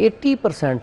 80%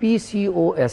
PCOS,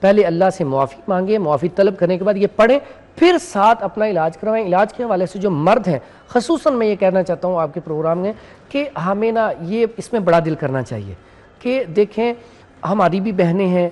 پہلے اللہ سے معافی مانگیں، معافی طلب کرنے کے بعد یہ پڑھیں، پھر ساتھ اپنا علاج کروائیں۔ علاج کے حوالے سے جو مرد ہیں خصوصاً میں یہ کہنا چاہتا ہوں آپ کے پروگرام میں کہ ہمیں نا یہ اس میں بڑا دل کرنا چاہیے کہ دیکھیں ہماری بھی بہنیں ہیں،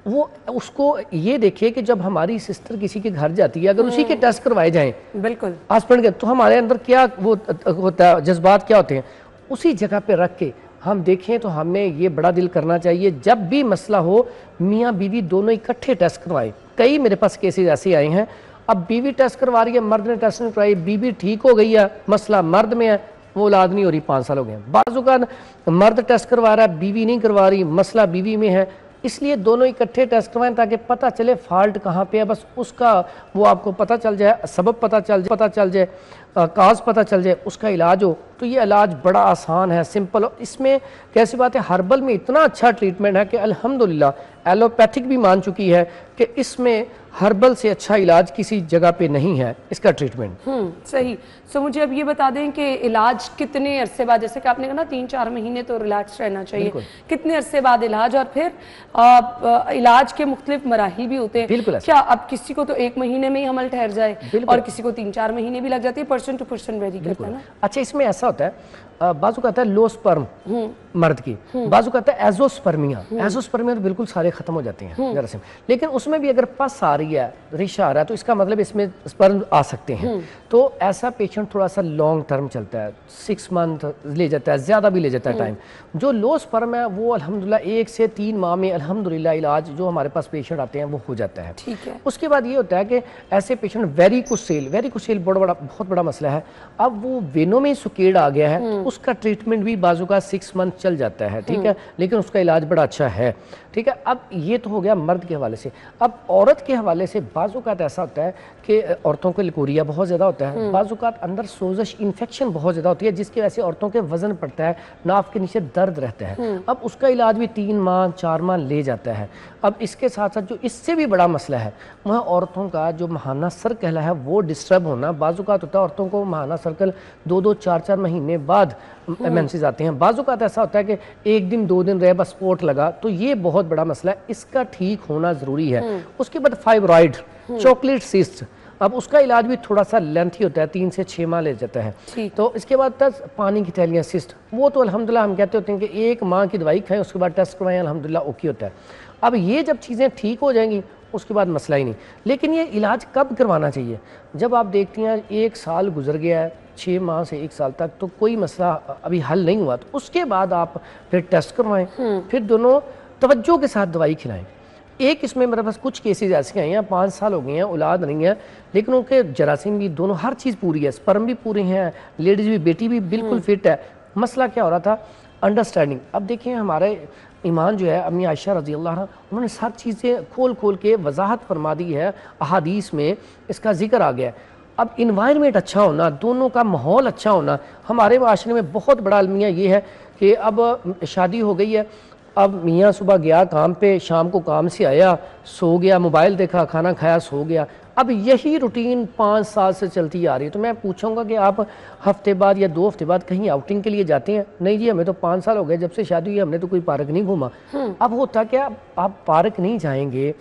وہ اس کو یہ دیکھے کہ جب ہماری سسٹر کسی کے گھر جاتی ہے، اگر اسی کے ٹیسٹ کروائے جائیں بالکل ہاسپٹل کے، تو ہمارے اندر کیا وہ ہوتا ہے، جذبات کیا ہوتے ہیں، اسی جگہ پہ رکھ کے ہم دیکھیں تو ہم نے یہ بڑا دل کرنا چاہیے جب بھی مسئلہ ہو میاں بیوی دونوں اکٹھے ٹیسٹ کروائیں۔ کئی میرے پاس کیسز ایسے آئے ہیں، اب بیوی ٹیسٹ کروا رہی ہے، مرد نے ٹیسٹ نہیں کروائی، بیوی ٹھیک ہو گئی ہے، مسئلہ مرد میں ہے، وہ اولاد نہیں ہو رہی، 5 سال ہو گئے ہیں۔ بعض اوقات مرد ٹیسٹ کروا رہا ہے، بیوی نہیں کروا رہی، مسئلہ بیوی میں ہے، اس لیے دونوں اکٹھے ٹیسٹ کروائیں تاکہ پتہ چلے فالٹ کہاں پہ ہے، بس اس کا وہ آپ کو پتہ چل جائے، سبب پتہ چل جائے، کاز پتہ چل جائے، اس کا علاج ہو۔ تو یہ علاج بڑا آسان ہے، سمپل، اس میں کیسی بات ہے، ہربل میں اتنا اچھا ٹریٹمنٹ ہے کہ الحمدللہ ایلوپیتھک بھی مان چکی ہے کہ اس میں ہربل سے اچھا علاج کسی جگہ پہ نہیں ہے اس کا ٹریٹمنٹ۔ صحیح۔ سو مجھے اب یہ بتا دیں کہ علاج کتنے عرصے بعد، جیسے کہ آپ نے کہا نا 3-4 مہینے تو ریلیکس رہنا چاہیے، کتنے عرصے بعد علاج، اور پھر علاج کے مختلف مراحل بھی ہوتے ہیں، کیا اب کسی کو تو 1 مہینے میں ہی حمل ٹھہر جائے اور کسی کو 3-4 مہینے بھی لگ جاتی ہے، پرسن ٹو پرسن ویری کرتا ہے نا؟ اچھا، اس میں ایسا ہوتا ہے بعض اوقات ہے لو سپرم مرد کی، بعض اوقات ہے ایزوسپرمیا، ایزوسپرمیا تو بالکل سارے ختم ہو جاتے ہیں جراثیم، لیکن اس میں بھی اگر پس آ رہی ہے، ریشہ آ رہا ہے، تو اس کا مطلب اس میں سپرم آ سکتے ہیں، تو ایسا پیشنٹ تھوڑا سا لانگ ٹرم چلتا ہے، 6 منتھ لے جاتا ہے، زیادہ بھی لے جاتا ہے ٹائم۔ جو لو سپرم ہے وہ الحمدللہ 1 سے 3 ماہ میں الحمدللہ علاج جو ہمارے پاس پیشنٹ آتے ہیں وہ ہو جاتا ہے۔ اس کے بعد یہ ہوتا ہے کہ ایسے پیشنٹ ویریکوسیل بہت بڑا مسئلہ ہے، اب وہ وینوں میں سکیڑ آ گیا ہے، اس کا ٹریٹمنٹ بھی بازو کا 6 منتھ چل جاتا ہے، ٹھیک ہے، لیکن اس کا علاج بڑا اچھا ہے، ٹھیک ہے۔ اب یہ تو ہو گیا مرد کے حوالے سے۔ اب عورت کے حوالے سے بعض اوقات ایسا ہوتا ہے کہ عورتوں کو لیکوریا بہت زیادہ ہوتا ہے، بعض اوقات اندر سوزش انفیکشن بہت زیادہ ہوتی ہے جس کی وجہ سے عورتوں کے وزن پڑتا ہے، ناف کے نیچے درد رہتا ہے، اب اس کا علاج بھی 3 ماہ 4 ماہ لے جاتا ہے۔ اب اس کے ساتھ ساتھ جو اس سے بھی بڑا مسئلہ ہے وہاں عورتوں کا جو ماہانہ سرکل ہے وہ ڈسٹرب ہونا، بعض اوقات ہوتا ہے عورتوں کو ماہانہ سرکل 2-2 4-4 مہینے بعد مینسز آتے ہیں، بعض اوقات ایسا ہوتا ہے کہ 1 دن 2 دن رہے بس سپورٹ لگا، تو یہ بہت بڑا مسئلہ ہے، اس کا ٹھیک ہونا ضروری ہے۔ اس کے بعد فائبرائڈ، چاکلیٹ سسٹ، اب اس کا علاج بھی تھوڑا سا لینتھی ہوتا ہے، 3 سے 6 ماہ لے جاتا ہے۔ تو اس کے بعد پانی کی تھیلیاں سسٹ، وہ تو الحمدللہ ہم کہتے ہوتے ہیں کہ 1 ماہ کی دوائی کھائیں، اس کے بعد ٹیسٹ کروائیں، الحمدللہ اوکے ہوتا ہے۔ اب یہ جب چیزیں ٹھیک ہو جائیں گی اس کے بعد مسئلہ ہی نہیں، لیکن یہ علاج کب کروانا چاہیے؟ جب آپ دیکھتی ہیں 1 سال گزر گیا ہے، 6 ماہ سے 1 سال تک تو کوئی مسئلہ ابھی حل نہیں ہوا، تو اس کے بعد آپ پھر ٹیسٹ کروائیں، پھر دونوں توجہ کے ساتھ دوائی کھلائیں۔ ایک اس میں میرے پاس کچھ کیسز ایسے آئے ہیں، 5 سال ہو گئے ہیں، اولاد نہیں ہے، لیکن ان کے جراثیم بھی دونوں ہر چیز پوری ہے، سپرم بھی پورے ہیں، لیڈیز بھی، بیٹی بھی بالکل فٹ ہے۔ مسئلہ کیا ہو رہا تھا؟ انڈرسٹینڈنگ۔ اب دیکھیں ہمارے ایمان جو ہے امی عائشہ رضی اللہ عنہ، انہوں نے سب چیزیں کھول کے وضاحت فرما دی ہے، احادیث میں اس کا ذکر آ گیا ہے۔ اب انوائرمنٹ اچھا ہونا، دونوں کا ماحول اچھا ہونا، ہمارے معاشرے میں بہت بڑا المیہ یہ ہے کہ اب شادی ہو گئی ہے، اب میاں صبح گیا کام پہ، شام کو کام سے آیا، سو گیا، موبائل دیکھا، کھانا کھایا، سو گیا، اب یہی روٹین 5 سال سے چلتی آ رہی ہے۔ تو میں پوچھوں گا کہ آپ ہفتے بعد یا 2 ہفتے بعد کہیں آؤٹنگ کے لیے جاتے ہیں؟ نہیں جی، ہمیں تو 5 سال ہو گئے جب سے شادی ہوئی، ہم نے تو کوئی پارک نہیں گھوما۔ اب ہوتا کیا، آپ پارک نہیں جائیں گے،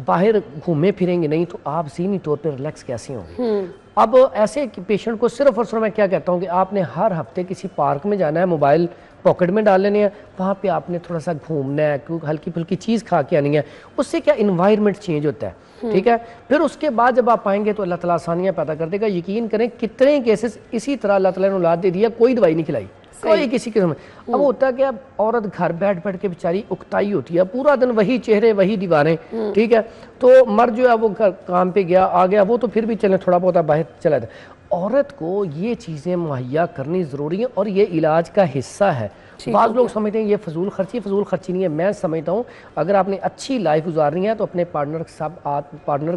باہر گھومے پھریں گے نہیں، تو آپ ذہنی طور پہ ریلیکس کیسے ہوں گے؟ اب ایسے پیشنٹ کو صرف اور صرف میں کیا کہتا ہوں کہ آپ نے ہر ہفتے کسی پارک میں جانا ہے، موبائل پاکٹ میں ڈال لینے ہیں، وہاں پہ آپ نے تھوڑا سا گھومنا ہے، ہلکی پھلکی چیز کھا کے آنی ہے، اس سے کیا انوائرمنٹ چینج ہوتا ہے، ٹھیک ہے۔ پھر اس کے بعد جب آپ آئیں گے تو اللہ تعالیٰ آسانیاں پیدا کر دے گا۔ یقین کریں کتنے کیسز اسی طرح اللہ تعالیٰ نے اولاد دے دیا، کوئی دوائی نہیں کھلائی، کوئی کسی قسم۔ اب ہوتا ہے کہ اب عورت گھر بیٹھ کے بیچاری اکتائی ہوتی ہے، پورا دن وہی چہرے وہی دیواریں، ٹھیک ہے، تو مرد جو ہے وہ کام پہ گیا آ گیا، وہ تو پھر بھی چلے تھوڑا بہت باہر چلا جاتا۔ عورت کو یہ چیزیں مہیا کرنی ضروری ہیں اور یہ علاج کا حصہ ہے۔ بعض لوگ سمجھتے ہیں یہ فضول خرچی نہیں ہے، میں سمجھتا ہوں اگر آپ نے اچھی لائف گزارنی ہے تو اپنے پارٹنر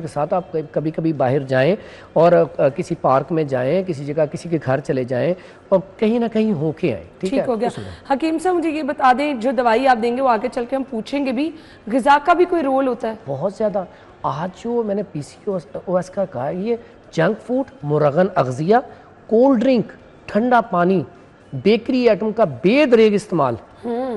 کے ساتھ آپ کبھی کبھی باہر جائیں اور کسی پارک میں جائیں، کسی جگہ کسی کے گھر چلے جائیں اور کہیں نہ کہیں ہو کے آئیں، ٹھیک ہے۔ ہو گیا۔ حکیم صاحب مجھے یہ بتا دیں، جو دوائی آپ دیں گے وہ آگے چل کے ہم پوچھیں گے بھی، غذا کا بھی کوئی رول ہوتا ہے؟ بہت زیادہ۔ آج جو میں نے PCOS کا کہا، یہ جنک فوڈ، مرغن اغذیہ، کولڈ ڈرنک، ٹھنڈا پانی، بیکری آئٹم کا بے دریغ استعمال،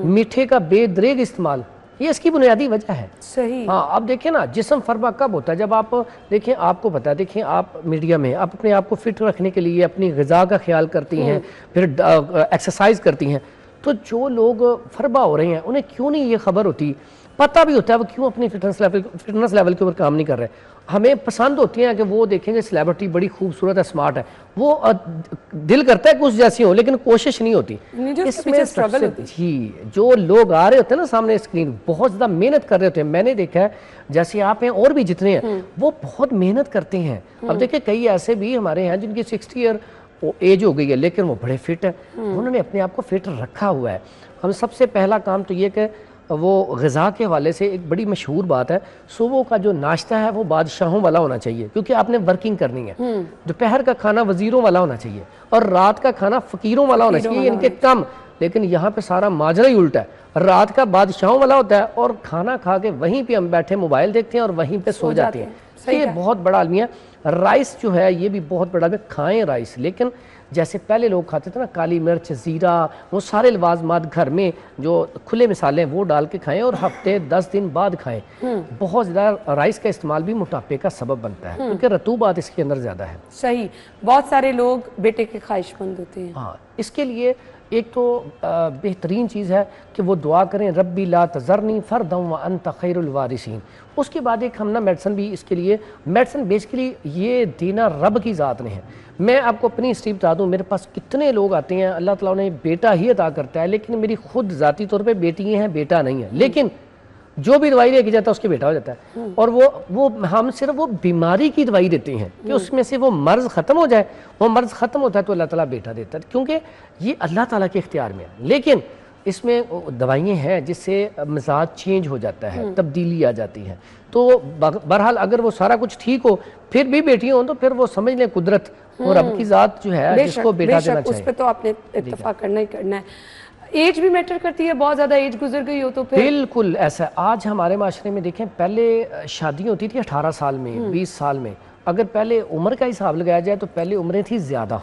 میٹھے کا بے دریغ استعمال، یہ اس کی بنیادی وجہ ہے. صحیح. ہاں اب دیکھیں نا جسم فربا کب ہوتا ہے؟ جب آپ دیکھیں, آپ کو پتا ہے, دیکھیں آپ میڈیا میں آپ اپنے آپ کو فٹ رکھنے کے لیے اپنی غذا کا خیال کرتی ہیں, پھر ایکسرسائز کرتی ہیں, تو جو لوگ فربا ہو رہے ہیں انہیں کیوں نہیں یہ خبر ہوتی, پتہ بھی ہوتا ہے وہ کیوں اپنی فٹنس لیول کے اوپر کام نہیں کر رہے. ہمیں پسند ہوتی ہیں کہ وہ دیکھیں گے سیلیبریٹی بڑی خوبصورت ہے, سمارٹ ہے, وہ دل کرتا ہے کہ اس جیسی ہو, لیکن کوشش نہیں ہوتی. اس میں جی جو لوگ آ رہے ہوتے ہیں نا سامنے اسکرین, بہت زیادہ محنت کر رہے ہوتے ہیں. میں نے دیکھا ہے جیسے آپ ہیں اور بھی جتنے ہیں وہ بہت محنت کرتے ہیں. اب دیکھیں کئی ایسے بھی ہمارے ہیں جن کی 60 ایئر ایج ہو گئی ہے لیکن وہ بڑے فٹ ہیں, انہوں نے اپنے آپ کو فٹ رکھا ہوا ہے. ہم سب سے پہلا کام تو یہ کہ وہ غذا کے حوالے سے ایک بڑی مشہور بات ہے, صبح کا جو ناشتہ ہے وہ بادشاہوں والا ہونا چاہیے, کیونکہ آپ نے ورکنگ کرنی ہے. دوپہر کا کھانا وزیروں والا ہونا چاہیے, اور رات کا کھانا فقیروں والا ہونا چاہیے, ان کے کم. لیکن یہاں پہ سارا ماجرا ہی الٹا ہے, رات کا بادشاہوں والا ہوتا ہے اور کھانا کھا کے وہیں پہ ہم بیٹھے موبائل دیکھتے ہیں اور وہیں پہ سو جاتے ہیں. یہ بہت بڑا المیہ. رائس جو ہے یہ بھی بہت بڑا ہے, کھائیں رائس, لیکن جیسے پہلے لوگ کھاتے تھے نا کالی مرچ, زیرہ, وہ سارے لوازمات گھر میں جو کھلے مسالے ہیں وہ ڈال کے کھائیں, اور ہفتے 10 دن بعد کھائیں. بہت زیادہ رائس کا استعمال بھی موٹاپے کا سبب بنتا ہے کیونکہ رطوبات اس کے اندر زیادہ ہے. صحیح. بہت سارے لوگ بیٹے کے خواہش مند ہوتے ہیں. ہاں, اس کے لیے ایک تو بہترین چیز ہے کہ وہ دعا کریں ربی لا تذرنی فردا وانت خیر الوارثین. اس کے بعد ایک ہم نا میڈیسن بھی اس کے لیے, میڈیسن بیسیکلی یہ دینا رب کی ذات نے ہے. میں آپ کو اپنی ہسٹری بتا دوں, میرے پاس کتنے لوگ آتے ہیں اللہ تعالیٰ نے بیٹا ہی عطا کرتا ہے, لیکن میری خود ذاتی طور پہ بیٹی ہیں, بیٹا نہیں ہے, لیکن جو بھی دوائی لے کے جاتا ہے اس کے بیٹا ہو جاتا ہے. اور وہ ہم صرف وہ بیماری کی دوائی دیتے ہیں کہ اس میں سے وہ مرض ختم ہو جائے. وہ مرض ختم ہوتا ہے تو اللہ تعالیٰ بیٹا دیتا ہے, کیونکہ یہ اللہ تعالیٰ کے اختیار میں ہے. لیکن اس میں دوائیاں ہیں جس سے مزاج چینج ہو جاتا ہے, تبدیلی آ جاتی ہے. تو بہرحال اگر وہ سارا کچھ ٹھیک ہو پھر بھی بیٹی ہوں تو پھر وہ سمجھ لیں قدرت اور رب کی ذات جو ہے جس کو بیٹا دینا چاہیے. اس پہ تو آپ نے اتفاق کرنا ہی کرنا ہے. ایج بھی میٹر کرتی ہے, بہت زیادہ ایج گزر گئی ہو تو پھر بالکل ایسا. آج ہمارے معاشرے میں دیکھیں, پہلے شادی ہوتی تھی 18 سال میں, 20 سال میں. اگر پہلے عمر کا حساب لگایا جائے تو پہلے عمریں تھی زیادہ.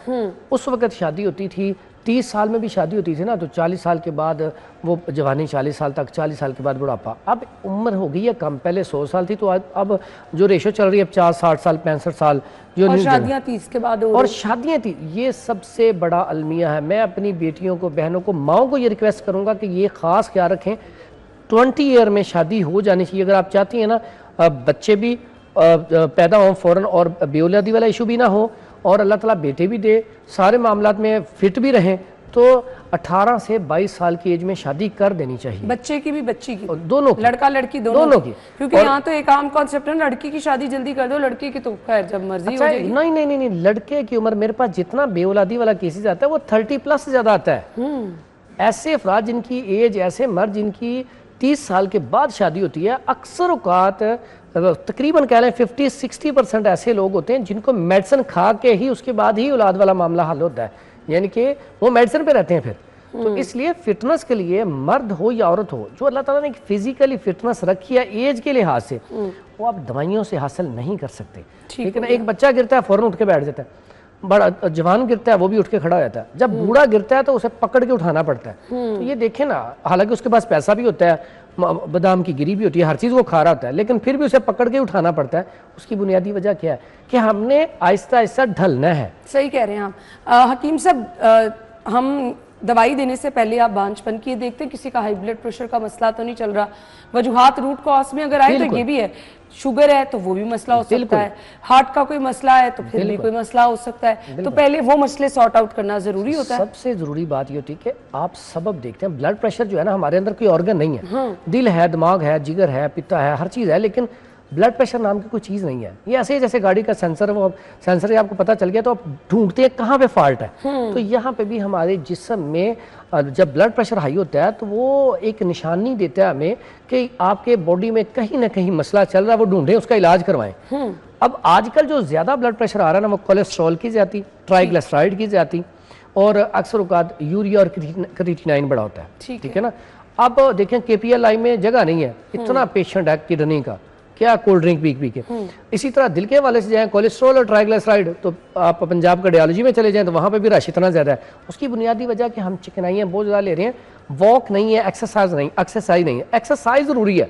اس وقت شادی ہوتی تھی 30 سال میں بھی شادی ہوتی تھی نا, تو 40 سال کے بعد وہ جوانی, 40 سال تک, 40 سال کے بعد بڑھاپا. اب عمر ہو گئی ہے کم, پہلے 100 سال تھی, تو اب جو ریشو چل رہی ہے 50 60 سال 65 سال جو, اور شادیاں 30 کے بعد اور شادیاں تھی. یہ سب سے بڑا المیہ ہے. میں اپنی بیٹیوں کو, بہنوں کو, ماؤں کو یہ ریکویسٹ کروں گا کہ یہ خاص خیال رکھیں, 20 ایئر میں شادی ہو جانی چاہیے. اگر آپ چاہتی ہیں نا بچے بھی پیدا ہوں فوراً اور بے اولادی والا ایشو بھی نہ ہو, اور اللہ تعالیٰ بیٹے بھی دے, سارے معاملات میں فٹ بھی رہیں, تو 18 سے 22 سال کی ایج میں شادی کر دینی چاہیے. بچے کی بھی بچی کی, دونوں کی, لڑکا لڑکی دونوں کی. کیونکہ یہاں تو ایک عام کانسیپٹ ہے, لڑکی کی شادی جلدی کر دو, لڑکی کی تو خیر جب مرضی ہو جائے گی. نہیں, لڑکے کی عمر, میرے پاس جتنا بے اولادی والا کیسز آتا ہے وہ 30 پلس سے زیادہ آتا ہے. ایسے افراد جن کی ایج, ایسے مرد جن کی 30 سال کے بعد شادی ہوتی ہے, اکثر اوقات تقریباً کہہ لیں 50-60% ایسے لوگ ہوتے ہیں جن کو میڈیسن کھا کے ہی اس کے بعد ہی اولاد والا معاملہ حل ہوتا ہے, یعنی کہ وہ میڈیسن پہ رہتے ہیں پھر. تو اس لیے فٹنس کے لیے مرد ہو یا عورت ہو, جو اللہ تعالیٰ نے ایک فزیکلی فٹنس رکھی ہے ایج کے لحاظ سے, وہ آپ دوائیوں سے حاصل نہیں کر سکتے. لیکن ایک بچہ گرتا ہے فوراً اٹھ کے بیٹھ جاتا ہے, بڑا جوان گرتا ہے وہ بھی اٹھ کے کھڑا ہو جاتا ہے, جب بوڑھا گرتا ہے تو اسے پکڑ کے اٹھانا پڑتا ہے. تو یہ دیکھیں نا, حالانکہ اس کے پاس پیسہ بھی ہوتا ہے, بادام کی گری بھی ہوتی ہے, ہر چیز وہ کھا رہا ہوتا ہے, لیکن پھر بھی اسے پکڑ کے اٹھانا پڑتا ہے. اس کی بنیادی وجہ کیا ہے کہ ہم نے آہستہ آہستہ ڈھلنا ہے. صحیح کہہ رہے ہیں آپ. حکیم صاحب, ہم دوائی دینے سے پہلے آپ بانجھ پن کی دیکھتے ہیں, کسی کا ہائی بلڈ پریشر کا مسئلہ تو نہیں چل رہا, وجوہات روٹ کاز میں اگر آئے تو یہ بھی ہے, شوگر ہے تو وہ بھی مسئلہ ہو سکتا ہے, ہارٹ کا کوئی مسئلہ ہے تو پھر بھی کوئی مسئلہ ہو سکتا ہے. تو پہلے وہ مسئلے سارٹ آؤٹ کرنا ضروری ہوتا ہے. سب سے ضروری بات یہ ہوتی ہے کہ آپ سبب دیکھتے ہیں. بلڈ پریشر جو ہے نا, ہمارے اندر کوئی آرگن نہیں ہے, دل ہے, دماغ ہے, جگر ہے, پتا ہے, ہر چیز ہے, لیکن بلڈ پریشر نام کی کوئی چیز نہیں ہے. یہ ایسے ہی جیسے گاڑی کا سینسر ہے, وہ سینسر ہے, آپ کو پتہ چل گیا تو آپ ڈھونڈتے ہیں کہاں پہ فالٹ ہے. تو یہاں پہ بھی ہمارے جسم میں جب بلڈ پریشر ہائی ہوتا ہے تو وہ ایک نشانی دیتا ہے ہمیں کہ آپ کے باڈی میں کہیں نہ کہیں مسئلہ چل رہا ہے, وہ ڈھونڈیں, اس کا علاج کروائیں. اب آج کل جو زیادہ بلڈ پریشر آ رہا ہے نا, وہ کولیسٹرول کی زیادتی, ٹرائی گلیسرائڈ کی زیادتی, اور اکثر اوقات یوریا اور کریٹینائن بڑا ہوتا ہے. ٹھیک ہے نا. اب دیکھیں کے پی ایل آئی میں جگہ نہیں ہے, اتنا پیشنٹ ہے کڈنی کا, کیا کولڈ ڈرنک پی کے. اسی طرح دل کے حوالے سے جائیں کولیسٹرول اور ٹرائیگلسرائڈ, تو آپ پنجاب کارڈیالوجی میں چلے جائیں تو وہاں پہ بھی رش اتنا زیادہ ہے. اس کی بنیادی وجہ کہ ہم چکنائیاں بہت زیادہ لے رہے ہیں, واک نہیں ہے, ایکسرسائز نہیں ہے. ایکسرسائز ضروری ہے.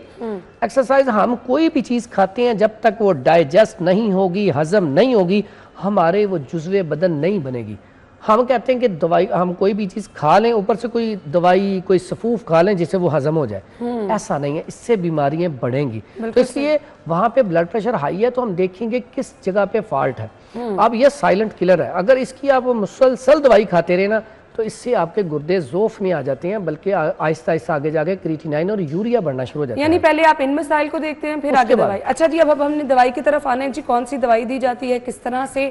ایکسرسائز ہم کوئی بھی چیز کھاتے ہیں جب تک وہ ڈائجسٹ نہیں ہوگی, ہضم نہیں ہوگی, ہمارے وہ جزوِ بدن نہیں بنے گی. ہم کہتے ہیں کہ دوائی, ہم کوئی بھی چیز کھا لیں اوپر سے کوئی دوائی کوئی سفوف کھا لیں جس سے وہ ہضم ہو جائے, ایسا نہیں ہے, اس سے بیماریاں بڑھیں گی. تو اس لیے وہاں پہ بلڈ پریشر ہائی ہے تو ہم دیکھیں گے کس جگہ پہ فالٹ ہے. اب یہ سائلنٹ کلر ہے, اگر اس کی آپ مسلسل دوائی کھاتے رہے نا تو اس سے آپ کے گردے ذوف میں آ جاتے ہیں, بلکہ آہستہ آہستہ آگے جا کے کریٹینائن اور یوریا بڑھنا شروع ہو جاتا ہے. یعنی پہلے آپ ان مسائل کو دیکھتے ہیں پھر آگے دوائی. اچھا جی, اب ہم نے دوائی کی طرف آنا ہے جی. کون سی دوائی دی جاتی ہے, کس طرح سے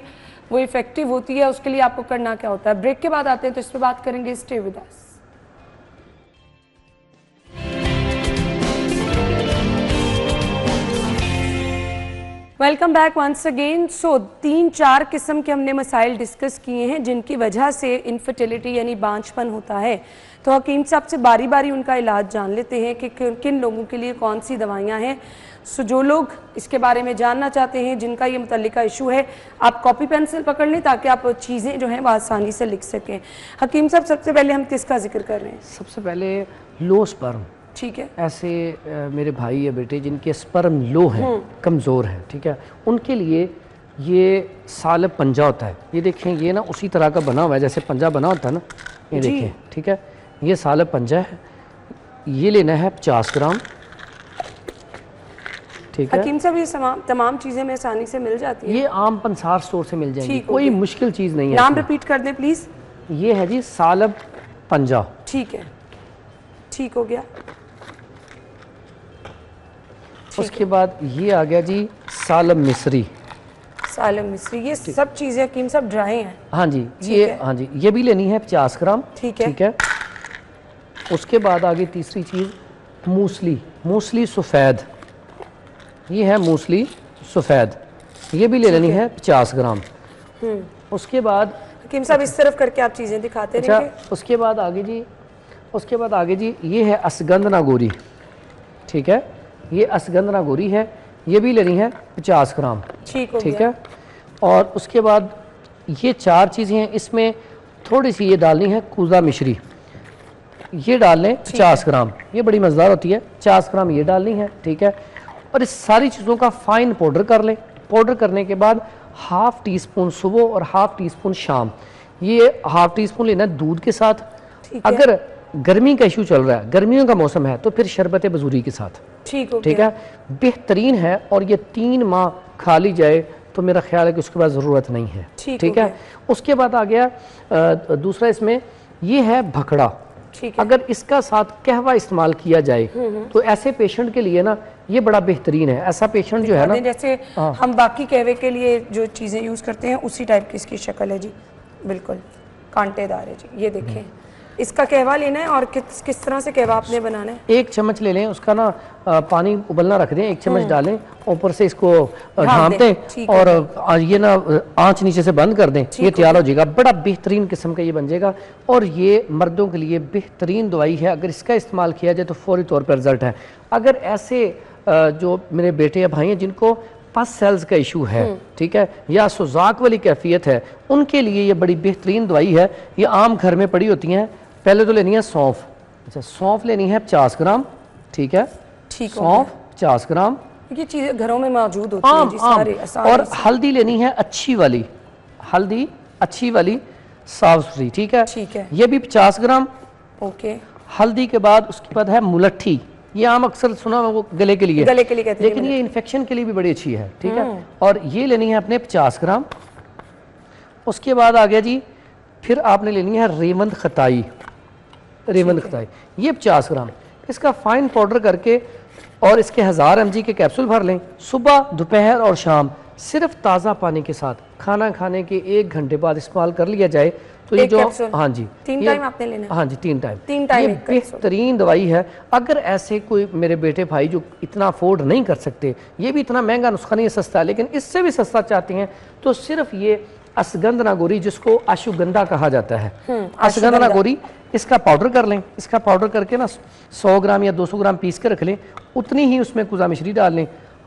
وہ ایفیکٹیو ہوتی ہے, اس کے لیے آپ کو کرنا کیا ہوتا ہے؟ بریک کے بعد آتے ہیں تو اس پہ بات کریں گے. Stay with us. Welcome back once again. So 3-4 قسم کے ہم نے مسائل ڈسکس کیے ہیں جن کی وجہ سے انفرٹیلیٹی یعنی بانجھپن ہوتا ہے. تو حکیم صاحب سے باری باری ان کا علاج جان لیتے ہیں کہ کن لوگوں کے لیے کون سی دوائیاں ہیں. سو جو لوگ اس کے بارے میں جاننا چاہتے ہیں, جن کا یہ متعلقہ ایشو ہے, آپ کاپی پینسل پکڑ لیں تاکہ آپ چیزیں جو ہیں وہ آسانی سے لکھ سکیں. حکیم صاحب سب سے پہلے ہم کس کا ذکر کر رہے ہیں؟ سب سے پہلے لو سپرم. ٹھیک ہے. ایسے میرے بھائی یا بیٹے جن کے سپرم لو ہیں, کمزور ہیں, ٹھیک ہے, ان کے لیے یہ سالب پنجہ ہوتا ہے. یہ دیکھیں یہ نا اسی طرح کا بنا ہوا ہے جیسے پنجہ بنا ہوتا ہے نا, یہ دیکھیں, ٹھیک ہے, یہ سالب پنجہ ہے. یہ لینا ہے 50 گرام. ٹھیک ہے حکیم صاحب, یہ تمام چیزیں میں آسانی سے مل جاتی ہیں؟ یہ عام پنسار سٹور سے مل جائیں گی, کوئی مشکل چیز نہیں ہے. نام ریپیٹ کر دیں پلیز. یہ ہے جی سالب پنجہ. ٹھیک ہے, ٹھیک ہو گیا. اس کے بعد یہ آ گیا جی سالب مصری. سالب مصری, یہ سب چیزیں حکیم صاحب ڈرائی ہیں. ہاں جی, یہ بھی لینی ہے 50 گرام. ٹھیک ہے. اس کے بعد آگے تیسری چیز موسلی سفید. یہ ہے موسلی سفید, یہ بھی لے لینی ہے 50 گرام. اس کے بعد حکیم صاحب اس طرف کر کے آپ چیزیں دکھاتے رہیں گے. اس کے بعد آگے جی یہ ہے اسگندھنا گوری. ٹھیک ہے, یہ اسگندھنا گوری ہے, یہ بھی لینی ہے 50 گرام. ٹھیک ہے. اور اس کے بعد یہ 4 چیزیں ہیں, اس میں تھوڑی سی یہ ڈالنی ہے کوزہ مشری. یہ ڈال لیں 50 گرام, یہ بڑی مزیدار ہوتی ہے. 50 گرام یہ ڈالنی ہے. ٹھیک ہے. اور اس ساری چیزوں کا فائن پاؤڈر کر لیں. پاؤڈر کرنے کے بعد ½ ٹی اسپون صبح اور ½ ٹی اسپون شام. یہ ½ ٹی اسپون لینا ہے دودھ کے ساتھ. اگر گرمی کا ایشو چل رہا ہے, گرمیوں کا موسم ہے, تو پھر شربت بزوری کے ساتھ. ٹھیک ہے, بہترین ہے. اور یہ 3 ماہ کھا لی جائے تو میرا خیال ہے کہ اس کے بعد ضرورت نہیں ہے. ٹھیک ہے. اس کے بعد آ گیا دوسرا, اس میں یہ ہے بھکڑا. اگر اس کا ساتھ قہوہ استعمال کیا جائے تو ایسے پیشنٹ کے لیے نا یہ بڑا بہترین ہے. ایسا پیشنٹ جو ہے نا, جیسے ہم باقی قہوے کے لیے جو چیزیں یوز کرتے ہیں اسی ٹائپ کی اس کی شکل ہے جی, بالکل کانٹے دار ہے جی. یہ دیکھیں, اس کا قہوہ لینا ہے. اور کس طرح سے قہوہ آپ نے بنانا ہے؟ 1 چمچ لے لیں, اس کا نا پانی ابلنا رکھ دیں, 1 چمچ ڈالیں, اوپر سے اس کو ڈھانپ دیں اور یہ نا آنچ نیچے سے بند کر دیں. یہ تیار ہو جائے گا. بڑا بہترین قسم کا یہ بن جائے گا. اور یہ مردوں کے لیے بہترین دوائی ہے. اگر اس کا استعمال کیا جائے تو فوری طور پر رزلٹ ہے. اگر ایسے جو میرے بیٹے یا بھائی ہیں جن کو پس سیلز کا ایشو ہے, ٹھیک ہے, یا سوزاک والی کیفیت ہے, ان کے لیے یہ بڑی بہترین دوائی ہے. یہ عام گھر میں پڑی ہوتی ہیں. پہلے تو لینی ہے سونف. اچھا, سونف لینی ہے 50 گرام. ٹھیک ہے, سونف 50 گرام. یہ چیزیں گھروں میں موجود ہوتی ہیں جی سارے. اور ہلدی لینی ہے اچھی والی, ہلدی اچھی والی صاف ستھری. ٹھیک ہے, یہ بھی 50 گرام. اوکے. ہلدی کے بعد اس کے بعد ہے ملٹھی. یہ عام اکثر سنا وہ گلے کے لیے, لیکن یہ انفیکشن کے لیے بھی بڑی اچھی ہے. ٹھیک ہے. اور یہ لینی ہے اپنے 50 گرام. اس کے بعد آ گیا جی, پھر آپ نے لینی ہے ریوند خطائی. یہ 50 گرام. اس کا فائن پاؤڈر کر کے اور اس کے 1000 mg کے کیپسول بھر لیں. صبح, دوپہر اور شام صرف تازہ پانی کے ساتھ کھانا کھانے کے 1 گھنٹے بعد استعمال کر لیا جائے تو یہ جو, ہاں جی, 3 ٹائم آپ نے لینا ہے. ہاں جی, 3 ٹائم. یہ بہترین دوائی ہے. اگر ایسے کوئی میرے بیٹے بھائی جو اتنا افورڈ نہیں کر سکتے, یہ بھی اتنا مہنگا نسخہ نہیں ہے, سستا ہے, لیکن اس سے بھی سستا چاہتے ہیں, تو صرف یہ اسگندھنا گوری, جس کو اشوگندھا کہا جاتا ہے, اسگندھنا گوری, اس کا پاؤڈر کر لیں. اس کا پاؤڈر کر کے نا 100 گرام یا 200 گرام پیس کے رکھ لیں. اتنی ہی اس میں کوزہ مشری ڈال لیں.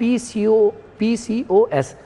PCOS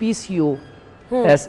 PCOS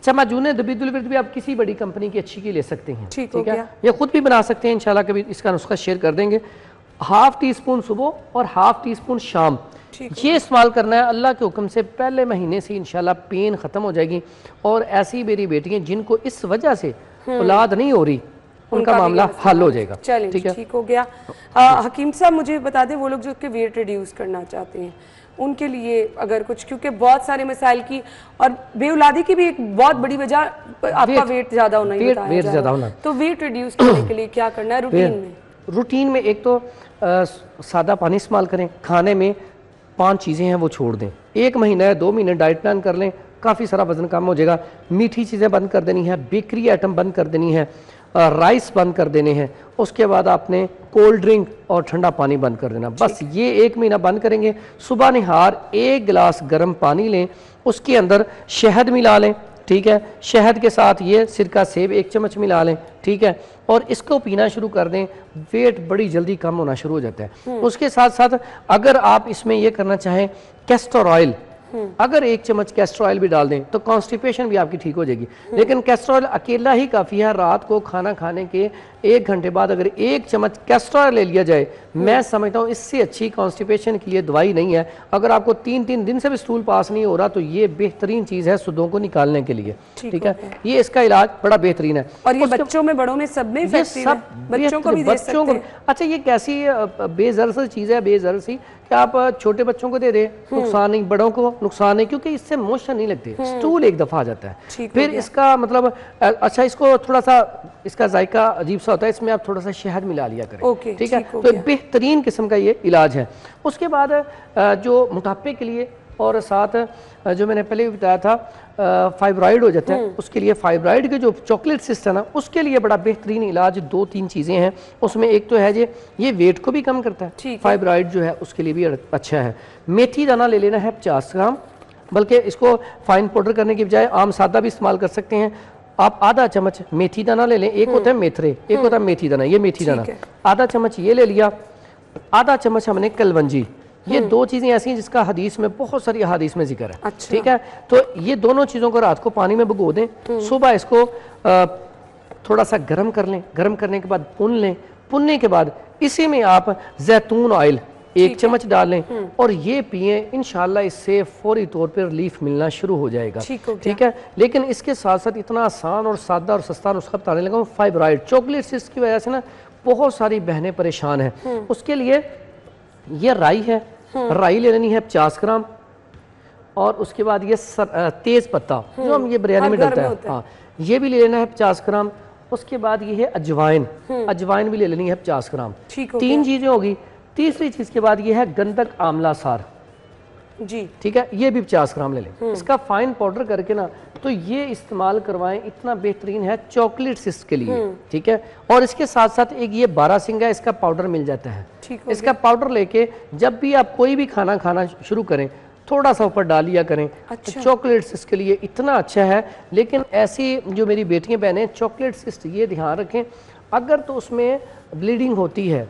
اچھا معجون دبیب الورد بھی آپ کسی بڑی کمپنی کی اچھی کی لے سکتے ہیں، ٹھیک ہے، یہ خود بھی بنا سکتے ہیں انشاءاللہ، کبھی اس کا نسخہ شیئر کر دیں گے. ہاف ٹی اسپون صبح اور ہاف ٹی اسپون شام، یہ استعمال کرنا ہے. اللہ کے حکم سے پہلے مہینے سے انشاءاللہ پین ختم ہو جائے گی. اور ایسی میری بیٹیاں جن کو اس وجہ سے اولاد نہیں ہو رہی، ان کا معاملہ حل ہو جائے گا. چلیں ٹھیک ہو گیا. حکیم صاحب مجھے بتا دیں، وہ لوگ جو کہ ویٹ ریڈیوس کرنا چاہتے ہیں ان کے لیے اگر کچھ، کیونکہ بہت سارے مسائل کی اور بے اولادی کی بھی ایک بہت بڑی وجہ آپ کا ویٹ زیادہ ہونا ہی بتایا جا رہا ہے، تو ویٹ ریڈیوس کرنے کے لیے کیا کرنا ہے روٹین میں؟ ایک تو سادہ پانی استعمال کریں. کھانے میں 5 چیزیں ہیں وہ چھوڑ دیں. 1 مہینہ ہے 2 مہینے ڈائٹ پلان کر لیں، کافی سارا وزن کم ہو جائے گا. میٹھی چیزیں بند کر دینی ہے، بیکری آئٹم بند کر دینی ہے، رائس بند کر دینے ہیں. اس کے بعد آپ نے کولڈ ڈرنک اور ٹھنڈا پانی بند کر دینا. بس یہ 1 مہینہ بند کریں گے. صبح نہار 1 گلاس گرم پانی لیں، اس کے اندر شہد ملا لیں، ٹھیک ہے. شہد کے ساتھ یہ سرکہ سیب 1 چمچ ملا لیں، ٹھیک ہے. اور اس کو پینا شروع کر دیں. ویٹ بڑی جلدی کم ہونا شروع ہو جاتا ہے. اس کے ساتھ ساتھ اگر آپ اس میں یہ کرنا چاہیں کیسٹر آئل، اگر 1 چمچ کیسٹر آئل بھی ڈال دیں تو کانسٹیپیشن بھی آپ کی ٹھیک ہو جائے گی. لیکن کیسٹر آئل اکیلا ہی کافی ہے. رات کو کھانا کھانے کے 1 گھنٹے بعد اگر 1 چمچ کیسٹر آئل لے لیا جائے، میں سمجھتا ہوں اس سے اچھی کانسٹیپیشن کے لیے دوائی نہیں ہے. اگر آپ کو 3 دن سے بھی اسٹول پاس نہیں ہو رہا تو یہ بہترین چیز ہے سودوں کو نکالنے کے لیے، ٹھیک ہے. یہ اس کا علاج بڑا بہترین ہے. اور یہ بچوں میں بڑوں میں سب میں افیکٹیو ہے، بچوں کو بھی دے سکتے ہیں. اچھا یہ کیسی بے ضرر سی چیز ہے، بے ضرر سی کہ آپ چھوٹے بچوں کو دے دیں، نقصان نہیں، بڑوں کو نقصان نہیں، کیونکہ اس سے موشن نہیں لگتے. اسٹول 1 دفعہ آ جاتا ہے. پھر اس کا مطلب اچھا اس کو تھوڑا سا اس کا ذائقہ عجیب سا ہوتا ہے، اس میں آپ تھوڑا سا شہد ملا لیا کریں، ٹھیک ہے. تو بہترین قسم کا یہ علاج ہے. اس کے بعد جو موٹاپے کے لیے اور ساتھ جو میں نے پہلے بھی بتایا تھا فائبرائڈ ہو جاتا ہے، اس کے لیے فائبرائڈ کے جو چاکلیٹ سسٹ ہے نا، اس کے لیے بڑا بہترین علاج 2-3 چیزیں ہیں. اس میں ایک تو ہے یہ ویٹ کو بھی کم کرتا ہے، فائبرائڈ جو ہے اس کے لیے بھی اچھا ہے. میتھی دانہ لے لینا ہے 50 گرام، بلکہ اس کو فائن پاؤڈر کرنے کی بجائے عام سادہ بھی استعمال کر سکتے ہیں. آپ آدھا چمچ میتھی دانہ لے لیں. ایک ہوتا ہے میتھرے، ایک ہوتا ہے میتھی دانہ. یہ میتھی دانہ آدھا چمچ یہ لے لیا. آدھا چمچ ہم نے کلونجی. یہ 2 چیزیں ایسی ہیں جس کا حدیث میں بہت ساری احادیث میں ذکر ہے، ٹھیک ہے. تو یہ دونوں چیزوں کو رات کو پانی میں بھگو دیں. صبح اس کو تھوڑا سا گرم کر لیں. گرم کرنے کے بعد بھون لیں. بھوننے کے بعد اسی میں آپ زیتون آئل 1 چمچ ڈال لیں اور یہ پئیں. انشاءاللہ اس سے فوری طور پر ریلیف ملنا شروع ہو جائے گا، ٹھیک ہے. لیکن اس کے ساتھ ساتھ اتنا آسان اور سادہ اور سستا نسخہ بتانے لگا ہوں. فائبرائڈ چاکلیٹ سسٹ کی وجہ سے نا بہت ساری بہنیں پریشان ہیں. اس کے لیے یہ رائی ہے، رائی لے لینی ہے 50 گرام. اور اس کے بعد یہ تیز پتہ جو ہم یہ بریانی میں ڈلتا ہے، ہاں یہ بھی لے لینا ہے 50 گرام. اس کے بعد یہ ہے اجوائن. اجوائن بھی لے لینی ہے 50 گرام. 3 چیزیں ہوگی. تیسری چیز کے بعد یہ ہے گندک آملہ سار، جی ٹھیک ہے. یہ بھی 50 گرام لے لیں. اس کا فائن پاؤڈر کر کے نا تو یہ استعمال کروائیں. اتنا بہترین ہے چاکلیٹ سسٹ کے لیے، ٹھیک ہے. اور اس کے ساتھ ساتھ ایک یہ 12 سنگا ہے، اس کا پاؤڈر مل جاتا ہے. اس کا پاؤڈر لے کے جب بھی آپ کوئی بھی کھانا کھانا شروع کریں تھوڑا سا اوپر ڈال لیا کریں. چاکلیٹ سسٹ کے لیے اتنا اچھا ہے. لیکن ایسی جو میری بیٹیاں بہنیں چاکلیٹ سسٹ یہ دھیان رکھیں، اگر تو اس میں بلیڈنگ ہوتی ہے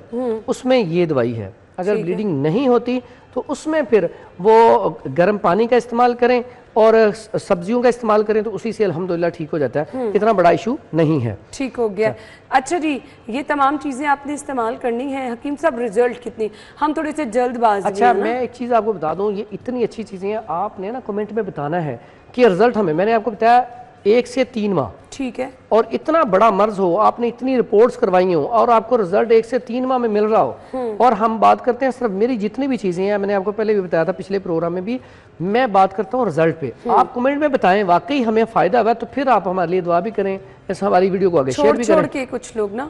اس میں یہ دوائی ہے. اگر بلیڈنگ نہیں ہوتی تو اس میں پھر وہ گرم پانی کا استعمال کریں اور سبزیوں کا استعمال کریں تو اسی سے الحمدللہ ٹھیک ہو جاتا ہے. اتنا بڑا ایشو نہیں ہے. ٹھیک ہو گیا. اچھا جی، یہ تمام چیزیں آپ نے استعمال کرنی ہیں. حکیم صاحب ریزلٹ کتنی، ہم تھوڑے سے جلد باز. اچھا میں ایک چیز آپ کو بتا دوں، یہ اتنی اچھی چیزیں ہیں. آپ نے نا کمنٹ میں بتانا ہے کہ رزلٹ ہمیں، میں نے آپ کو بتایا 1 سے 3 ماہ، ٹھیک ہے. اور اتنا بڑا مرض ہو، آپ نے اتنی رپورٹس کروائی ہوں اور آپ کو رزلٹ 1 سے 3 ماہ میں مل رہا ہو. اور ہم بات کرتے ہیں صرف میری جتنی بھی چیزیں ہیں، میں نے آپ کو پہلے بھی بتایا تھا پچھلے پروگرام میں بھی، میں بات کرتا ہوں رزلٹ پہ. آپ کمنٹ میں بتائیں واقعی ہمیں فائدہ ہوا تو پھر آپ ہمارے لیے دعا بھی کریں، اس ہماری ویڈیو کو آگے شیئر بھی کریں. چھوڑ کے کچھ لوگ نا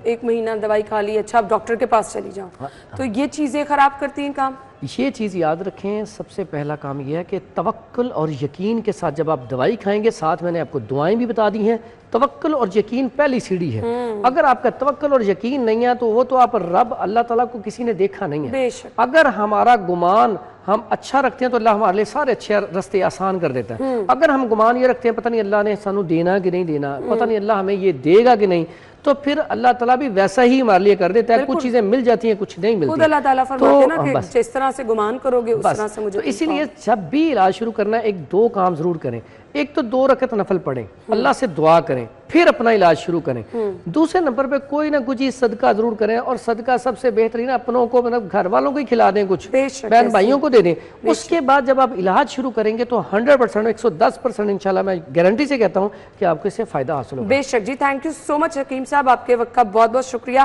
1 مہینہ دوائی کھا لی، اچھا اب ڈاکٹر کے پاس چلی جاؤں، تو یہ چیزیں خراب کرتی ہیں کام. یہ چیز یاد رکھیں، سب سے پہلا کام یہ ہے کہ توکل اور یقین کے ساتھ جب آپ دوائی کھائیں گے، ساتھ میں نے آپ کو دعائیں بھی بتا دی ہیں. توکل اور یقین پہلی سیڑھی ہے. اگر آپ کا توکل اور یقین نہیں ہے تو وہ تو آپ رب اللہ تعالیٰ کو کسی نے دیکھا نہیں ہے. اگر ہمارا گمان ہم اچھا رکھتے ہیں تو اللہ ہمارے لیے سارے اچھے رستے آسان کر دیتا ہے. اگر ہم گمان یہ رکھتے ہیں پتہ نہیں اللہ نے سانو دینا کہ نہیں دینا، پتہ نہیں اللہ ہمیں یہ دے گا کہ نہیں، تو پھر اللہ تعالیٰ بھی ویسا ہی ہمارے لیے کر دیتا ہے. کچھ چیزیں مل جاتی ہیں، کچھ نہیں ملتی. خود اللہ تعالیٰ فرماتے ہیں نا کہ جس طرح سے گمان کرو گے اس طرح سے مجھے. تو اسی لیے جب بھی علاج شروع کرنا ہے 1-2 کام ضرور کریں. ایک تو 2 رکعت نفل پڑھیں, اللہ سے دعا کریں, پھر اپنا علاج شروع کریں. دوسرے نمبر پہ کوئی نہ کچھ صدقہ ضرور کریں, اور صدقہ سب سے بہترین اپنوں کو, مطلب گھر والوں کو ہی کھلا دیں, کچھ بہن بھائیوں کو دے دیں. اس کے بعد جب آپ علاج شروع کریں گے تو 100% 110% انشاءاللہ میں گارنٹی سے کہتا ہوں کہ آپ کو اس سے فائدہ حاصل ہوگا. بے شک جی, تھینک یو سو مچ حکیم صاحب, آپ کے وقت کا بہت بہت شکریہ.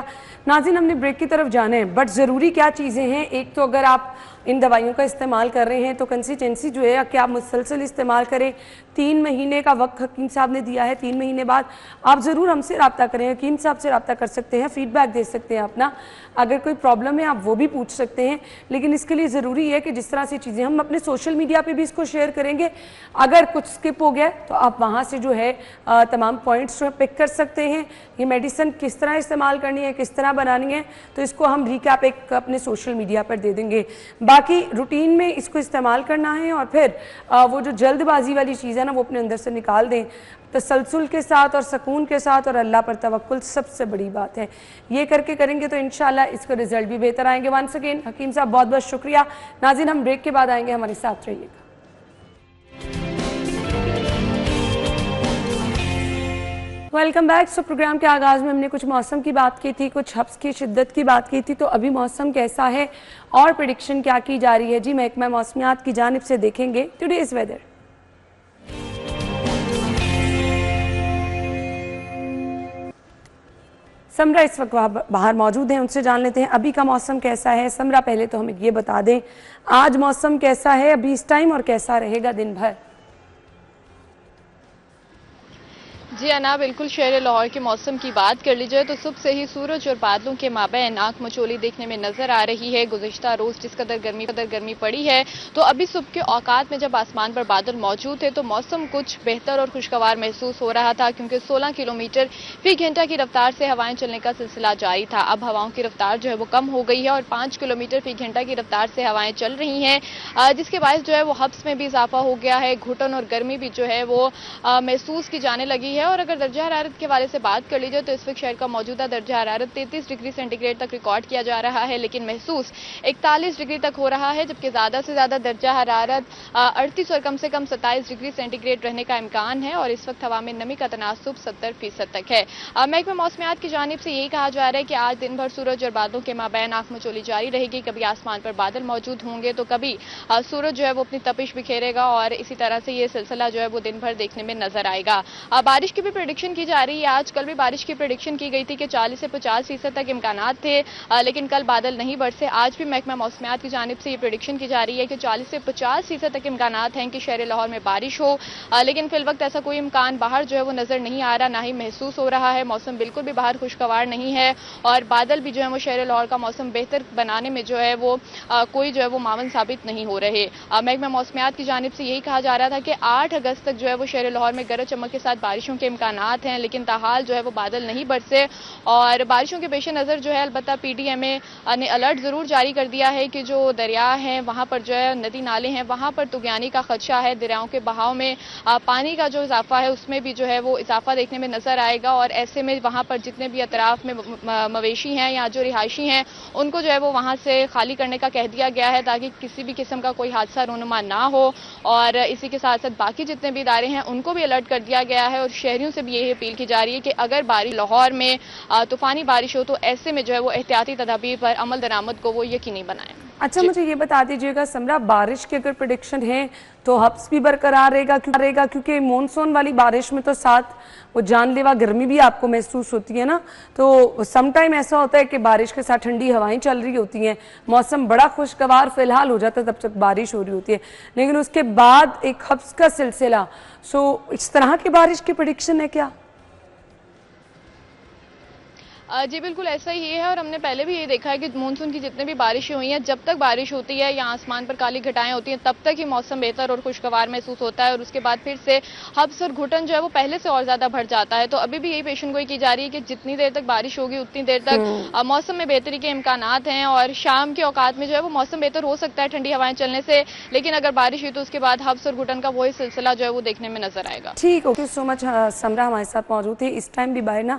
ناظرین, ہم نے بریک کی طرف جانا ہے, بٹ ضروری کیا چیزیں ہیں. ایک تو اگر آپ ان دوائیوں کا استعمال کر رہے ہیں تو کنسسٹنسی جو ہے کہ آپ مسلسل استعمال کریں. 3 مہینے کا وقت حکیم صاحب نے دیا ہے, 3 مہینے بعد آپ ضرور ہم سے رابطہ کریں. حکیم صاحب سے رابطہ کر سکتے ہیں, فیڈ بیک دے سکتے ہیں اپنا, اگر کوئی پرابلم ہے آپ وہ بھی پوچھ سکتے ہیں. لیکن اس کے لیے ضروری ہے کہ جس طرح سے چیزیں ہم اپنے سوشل میڈیا پہ بھی اس کو شیئر کریں گے, اگر کچھ سکپ ہو گیا تو آپ وہاں سے جو ہے تمام پوائنٹس جو ہے پک کر سکتے ہیں. یہ میڈیسن کس طرح استعمال کرنی ہے, کس طرح بنانی ہے, تو اس کو ہم ریکیپ ایک اپنے سوشل میڈیا پر دے دیں گے. باقی روٹین میں اس کو استعمال کرنا ہے, اور پھر وہ جو جلد بازی والی چیز ہے نا وہ اپنے اندر سے نکال دیں, تسلسل کے ساتھ اور سکون کے ساتھ, اور اللہ پر توکل سب سے بڑی بات ہے. یہ کر کے کریں گے تو انشاءاللہ اس کا رزلٹ بھی بہتر آئیں گے. ونس اگین حکیم صاحب بہت بہت شکریہ. ناظرین, ہم بریک کے بعد آئیں گے, ہمارے ساتھ رہیے گا. Welcome back. سو پروگرام کے آغاز میں ہم نے کچھ موسم کی بات کی تھی, کچھ حبس کی شدت کی بات کی تھی, تو ابھی موسم کیسا ہے اور پریڈکشن کیا کی جا رہی ہے جی محکمہ موسمیات کی جانب سے دیکھیں گے. Today's weather. سمرہ اس وقت باہر موجود ہیں, ان سے جان لیتے ہیں ابھی کا موسم کیسا ہے. سمرہ, پہلے تو ہمیں یہ بتا دیں آج موسم کیسا ہے ابھی اس ٹائم, اور کیسا رہے گا دن بھر. جی انا, بالکل شہر لاہور کے موسم کی بات کر لی جائے تو صبح سے ہی سورج اور بادلوں کے مابین آنکھ مچولی دیکھنے میں نظر آ رہی ہے. گزشتہ روز جس قدر گرمی پڑی ہے, تو ابھی صبح کے اوقات میں جب آسمان پر بادل موجود تھے تو موسم کچھ بہتر اور خوشگوار محسوس ہو رہا تھا, کیونکہ 16 کلومیٹر فی گھنٹہ کی رفتار سے ہوائیں چلنے کا سلسلہ جاری تھا. اب ہواؤں کی رفتار جو ہے وہ کم ہو گئی ہے, اور 5 کلومیٹر فی گھنٹہ کی رفتار سے ہوائیں چل رہی ہیں, جس کے باعث جو ہے وہ حبس میں بھی اضافہ ہو گیا ہے. گھٹن اور گرمی بھی جو ہے وہ محسوس کی جانے لگی ہے. اور اگر درجہ حرارت کے حوالے سے بات کر لی جائے تو اس وقت شہر کا موجودہ درجہ حرارت 33 ڈگری سینٹی گریڈ تک ریکارڈ کیا جا رہا ہے, لیکن محسوس 41 ڈگری تک ہو رہا ہے, جبکہ زیادہ سے زیادہ درجہ حرارت 38 اور کم سے کم 27 ڈگری سینٹی گریڈ رہنے کا امکان ہے. اور اس وقت ہوا میں نمی کا تناسب 70% تک ہے. محکمہ موسمیات کی جانب سے یہی کہا جا رہا ہے کہ آج دن بھر سورج اور بادلوں کے مابین آنکھ مچولی جاری رہے گی. کبھی آسمان پر بادل موجود ہوں گے تو کبھی سورج جو ہے وہ اپنی تپش بکھیرے گا, اور اسی طرح سے یہ سلسلہ جو ہے وہ دن بھر دیکھنے میں نظر آئے گا. بارش کی بھی پریڈکشن کی جا رہی ہے. آج کل بھی بارش کی پریڈکشن کی گئی تھی کہ 40 سے 50% تک امکانات تھے, لیکن کل بادل نہیں برسے. آج بھی محکمہ موسمیات کی جانب سے یہ پریڈکشن کی جا رہی ہے کہ 40 سے 50% تک امکانات ہیں کہ شہر لاہور میں بارش ہو, لیکن فی الوقت ایسا کوئی امکان باہر جو ہے وہ نظر نہیں آ رہا, نہ ہی محسوس ہو رہا ہے. موسم بالکل بھی باہر خوشگوار نہیں ہے, اور بادل بھی جو ہے وہ شہر لاہور کا موسم بہتر بنانے میں جو ہے وہ کوئی جو ہے وہ معاون ثابت نہیں ہو رہے. محکمہ موسمیات کی جانب سے یہی کہا جا رہا تھا کہ 8 اگست تک جو ہے وہ شہر لاہور میں گرج چمک کے ساتھ بارشوں کے امکانات ہیں, لیکن تاحال جو ہے وہ بادل نہیں برسے. اور بارشوں کے پیش نظر جو ہے البتہ پی ڈی ایم اے نے الرٹ ضرور جاری کر دیا ہے کہ جو دریا ہیں وہاں پر جو ہے ندی نالے ہیں وہاں پر طغیانی کا خدشہ ہے. دریاؤں کے بہاؤ میں پانی کا جو اضافہ ہے اس میں بھی جو ہے وہ اضافہ دیکھنے میں نظر آئے گا, اور ایسے میں وہاں پر جتنے بھی اطراف میں مویشی ہیں یا جو رہائشی ہیں ان کو جو ہے وہ وہاں سے خالی کرنے کا کہہ دیا گیا ہے, تاکہ کسی بھی قسم کا کوئی حادثہ رونما نہ ہو. اور اسی کے ساتھ ساتھ باقی جتنے بھی ادارے ہیں ان کو بھی الرٹ کر دیا گیا ہے, اور شہریوں سے بھی یہی اپیل کی جا رہی ہے کہ اگر بارش لاہور میں طوفانی بارش ہو تو ایسے میں جو ہے وہ احتیاطی تدابیر پر عمل درآمد کو وہ یقینی بنائیں. اچھا, مجھے یہ بتا دیجیے گا سمرہ, بارش کی اگر پریڈکشن ہے تو حبس بھی برقرار رہے گا, کیونکہ مونسون والی بارش میں تو ساتھ وہ جان لیوا گرمی بھی آپ کو محسوس ہوتی ہے نا, تو سم ٹائم ایسا ہوتا ہے کہ بارش کے ساتھ ٹھنڈی ہوائیں چل رہی ہوتی ہیں, موسم بڑا خوشگوار فی الحال ہو جاتا ہے تب تک بارش ہو رہی ہوتی ہے, لیکن اس کے بعد ایک حبس کا سلسلہ. سو اس طرح کی بارش کی پریڈکشن ہے کیا؟ جی بالکل ایسا ہی ہے, اور ہم نے پہلے بھی یہ دیکھا ہے کہ مونسون کی جتنے بھی بارشیں ہوئی ہیں جب تک بارش ہوتی ہے یا آسمان پر کالی گھٹائیں ہوتی ہیں تب تک ہی موسم بہتر اور خوشگوار محسوس ہوتا ہے, اور اس کے بعد پھر سے حبس اور گھٹن جو ہے وہ پہلے سے اور زیادہ بڑھ جاتا ہے. تو ابھی بھی یہی پیشن گوئی کی جا رہی ہے کہ جتنی دیر تک بارش ہوگی اتنی دیر تک موسم میں بہتری کے امکانات ہیں, اور شام کے اوقات میں جو ہے وہ موسم بہتر ہو سکتا ہے ٹھنڈی ہوائیں چلنے سے, لیکن اگر بارش ہوئی تو اس کے بعد حبس اور گھٹن کا وہی سلسلہ جو ہے وہ دیکھنے میں نظر آئے گا. ٹھیک, اوکے سو مچ. سمرہ ہمارے ساتھ موجود تھی. اس ٹائم بھی باہر نا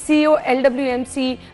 CEO LWMC